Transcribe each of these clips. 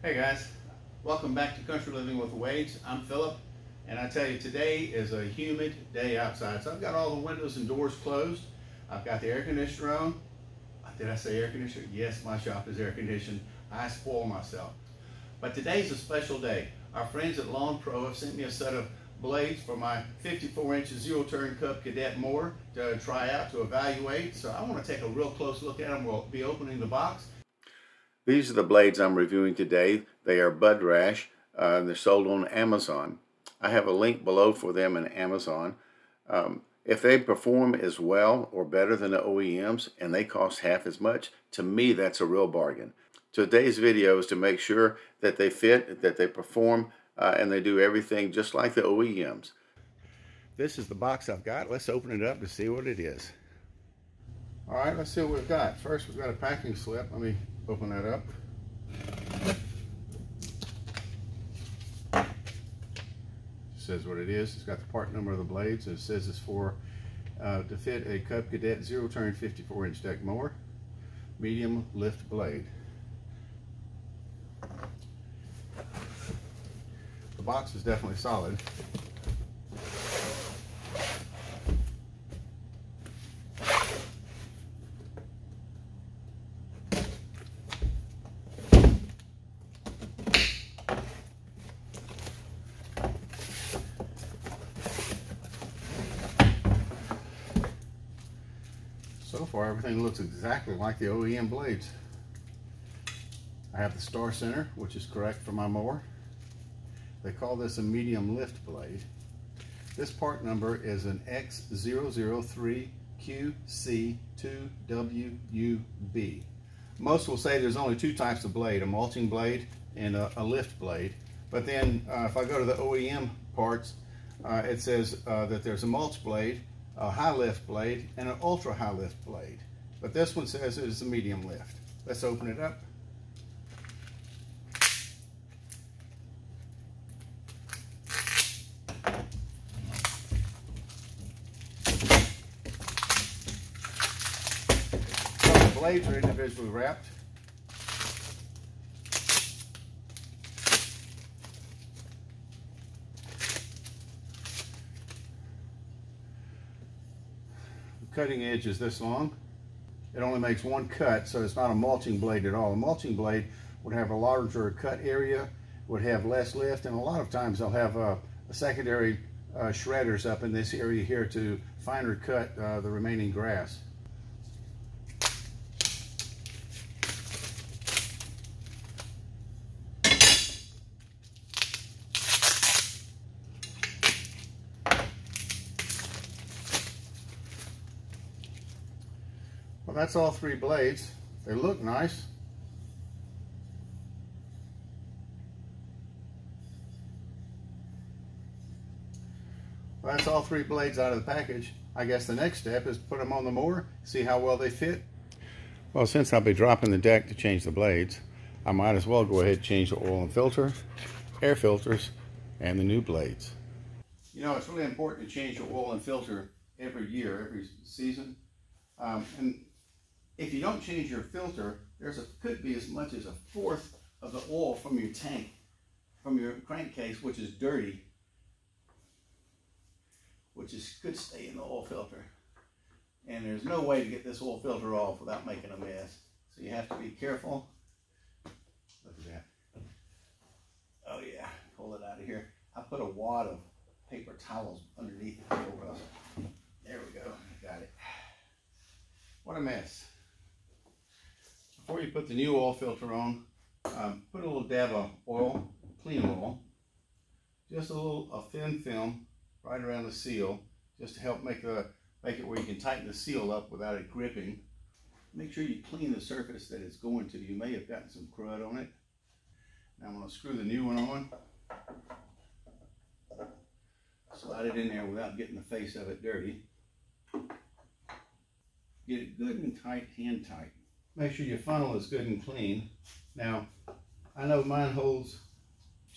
Hey guys, welcome back to Country Living with the Wades. I'm Philip, and I tell you, today is a humid day outside. So I've got all the windows and doors closed. I've got the air conditioner on. Did I say air conditioner? Yes, my shop is air conditioned. I spoil myself. But today's a special day. Our friends at Lawn Pro have sent me a set of blades for my 54-inch zero-turn Cub Cadet mower to try out, to evaluate. So I want to take a real close look at them. We'll be opening the box. These are the blades I'm reviewing today. They are Budrash. They're sold on Amazon. I have a link below for them in Amazon. If they perform as well or better than the OEMs and they cost half as much, to me that's a real bargain. Today's video is to make sure that they fit, that they perform, and they do everything just like the OEMs. This is the box I've got. Let's open it up to see what it is. All right, let's see what we've got. First, we've got a packing slip. Let me open that up. It says what it is. It's got the part number of the blades. It says it's for to fit a Cub Cadet zero-turn 54-inch deck mower, medium lift blade. The box is definitely solid. So far, everything looks exactly like the OEM blades. I have the star center, which is correct for my mower. They call this a medium lift blade. This part number is an X003QC2WUB. Most will say there's only two types of blade, a mulching blade and a lift blade. But then if I go to the OEM parts, it says that there's a mulch blade, a high lift blade, and an ultra high lift blade. But this one says it is a medium lift. Let's open it up. So the blades are individually wrapped. Cutting edge is this long. It only makes one cut, so it's not a mulching blade at all. A mulching blade would have a larger cut area, would have less lift, and a lot of times they'll have a secondary shredders up in this area here to finer cut the remaining grass. Well, that's all three blades. They look nice. Well, that's all three blades out of the package. I guess the next step is put them on the mower, see how well they fit. Well, since I'll be dropping the deck to change the blades, I might as well go ahead and change the oil and filter, air filters, and the new blades. You know, it's really important to change your oil and filter every year, every season. And if you don't change your filter, could be as much as a fourth of the oil from your tank, from your crankcase, which is dirty, could stay in the oil filter. And there's no way to get this oil filter off without making a mess. So you have to be careful. Look at that. Oh yeah, pull it out of here. I put a wad of paper towels underneath it. There we go, got it. What a mess. Before you put the new oil filter on, put a little dab of oil, clean oil, just a thin film right around the seal, just to help make it where you can tighten the seal up without it gripping. Make sure you clean the surface that it's going to. You may have gotten some crud on it. Now I'm going to screw the new one on. Slide it in there without getting the face of it dirty. Get it good and tight, hand tight. Make sure your funnel is good and clean. Now, I know mine holds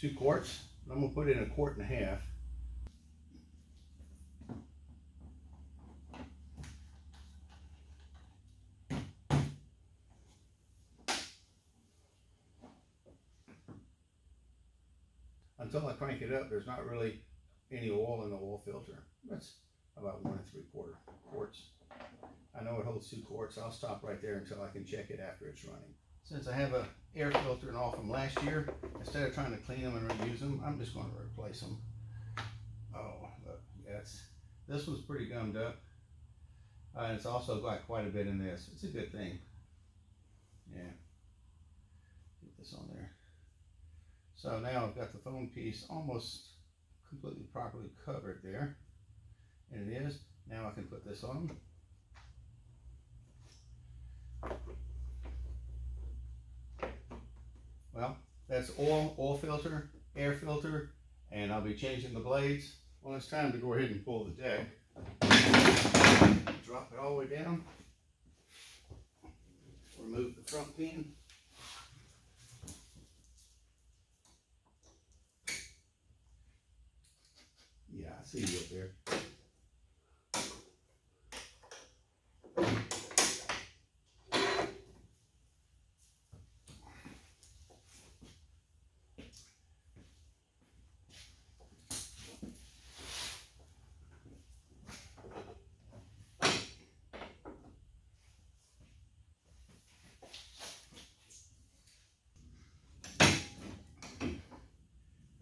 2 quarts. I'm going to put in 1.5 quarts. until I crank it up, there's not really any oil in the oil filter. That's about 1 3/4 quarts. I know it holds 2 quarts. I'll stop right there until I can check it after it's running. Since I have a air filter and all from last year, instead of trying to clean them and reuse them, I'm just going to replace them. Oh, look, yes, this one's pretty gummed up. And it's also got quite a bit in this. It's a good thing. Yeah. Get this on there. So now I've got the foam piece almost completely properly covered there. And it is. Now I can put this on. Well, that's oil filter, air filter, and I'll be changing the blades. Well, it's time to go ahead and pull the deck. Drop it all the way down. Remove the front pin. Yeah, I see you up there.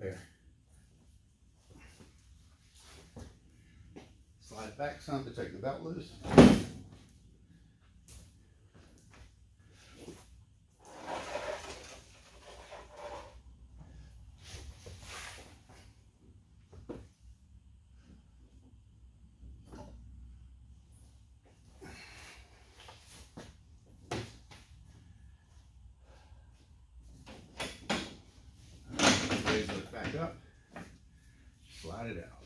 There. Slide it back some to take the belt loose. Raise it back up. Slide it out.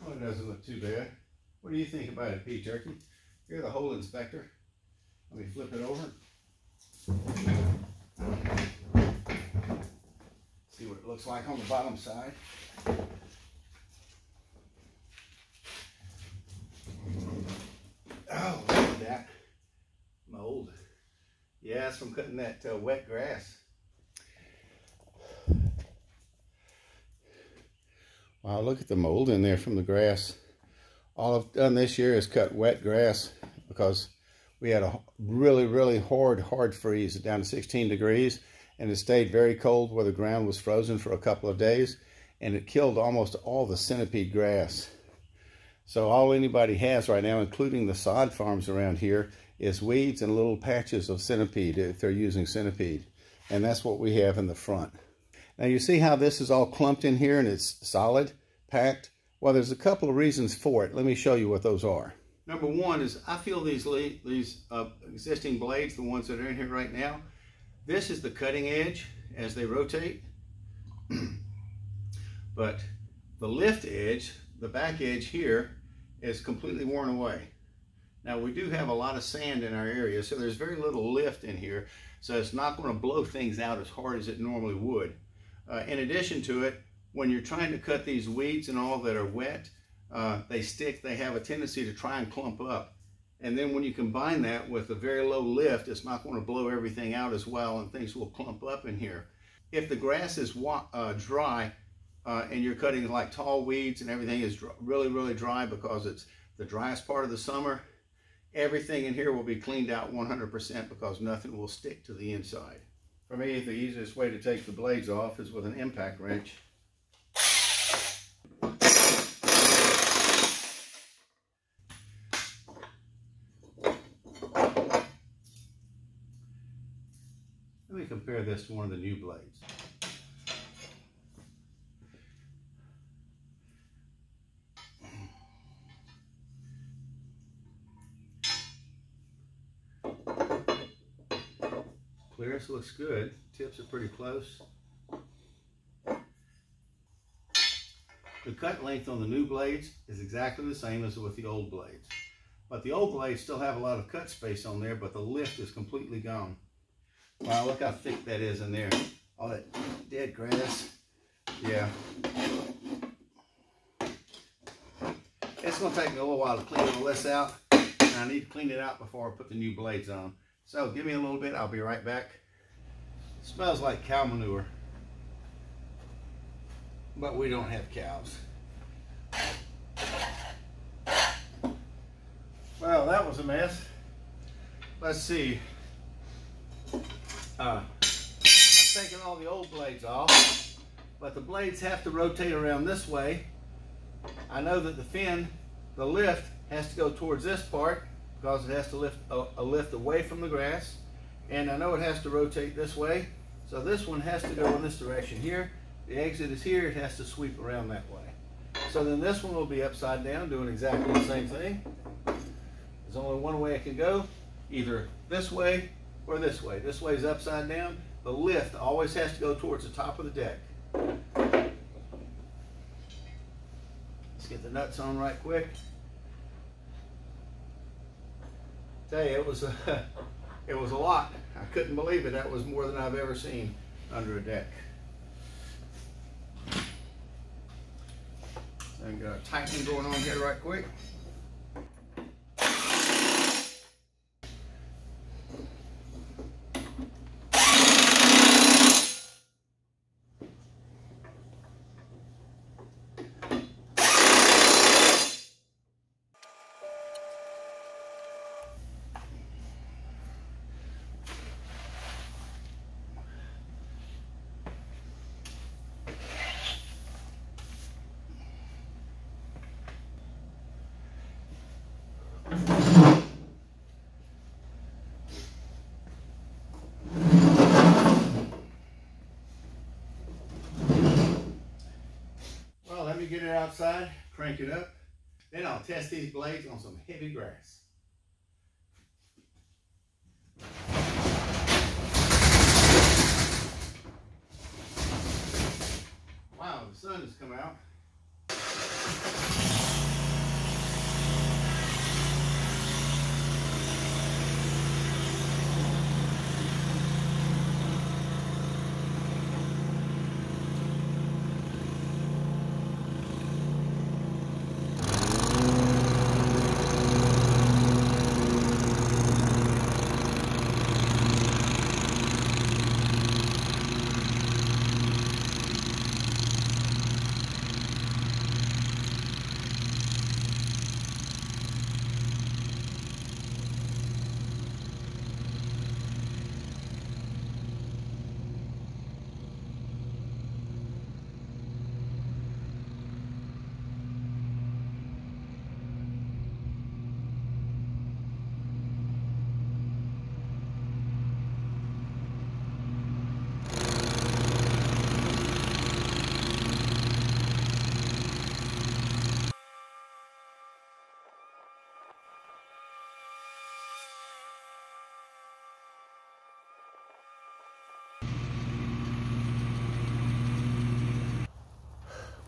Well, it doesn't look too bad. What do you think about it, Pete Turkey? You're the hole inspector. Let me flip it over. See what it looks like on the bottom side. Oh, look at that mold. Yeah, it's from cutting that wet grass. Wow, look at the mold in there from the grass. All I've done this year is cut wet grass because we had a really hard freeze down to 16 degrees, and it stayed very cold where the ground was frozen for a couple of days, and it killed almost all the centipede grass. So all anybody has right now, including the sod farms around here, is weeds and little patches of centipede if they're using centipede. And that's what we have in the front. Now you see how this is all clumped in here and it's solid, packed? Well, there's a couple of reasons for it. Let me show you what those are. Number one is I feel these existing blades, the ones that are in here right now, this is the cutting edge as they rotate. But the lift edge, the back edge here, is completely worn away. Now we do have a lot of sand in our area, so there's very little lift in here, so it's not going to blow things out as hard as it normally would. In addition to it, when you're trying to cut these weeds and all that are wet, they stick, they have a tendency to try and clump up. And then when you combine that with a very low lift, it's not going to blow everything out as well, and things will clump up in here. If the grass is dry, and you're cutting like tall weeds and everything is really dry because it's the driest part of the summer, everything in here will be cleaned out 100% because nothing will stick to the inside. For me, the easiest way to take the blades off is with an impact wrench. Let me compare this to one of the new blades. Clearance looks good. Tips are pretty close. The cut length on the new blades is exactly the same as with the old blades. But the old blades still have a lot of cut space on there, but the lift is completely gone. Wow, look how thick that is in there. All that dead grass. Yeah. It's going to take me a little while to clean all this out, and I need to clean it out before I put the new blades on. So give me a little bit, I'll be right back. It smells like cow manure, but we don't have cows. Well, that was a mess. Let's see. I've taken all the old blades off, but the blades have to rotate around this way. I know that the fin, the lift, has to go towards this part because it has to lift a lift away from the grass. And I know it has to rotate this way. So this one has to go in this direction here. The exit is here, it has to sweep around that way. So then this one will be upside down, doing exactly the same thing. There's only one way it can go, either this way or this way. This way is upside down. The lift always has to go towards the top of the deck. Let's get the nuts on right quick. Tell you, it was a lot. I couldn't believe it. That was more than I've ever seen under a deck. So I got a tightening going on here right quick. Well, let me get it outside, crank it up, then I'll test these blades on some heavy grass. Wow, the sun has come out.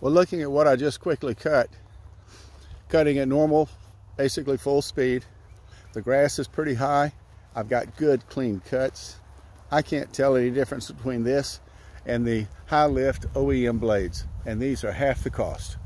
Well, looking at what I just quickly cut, cutting at normal, basically full speed. The grass is pretty high. I've got good clean cuts. I can't tell any difference between this and the high lift OEM blades, and these are half the cost.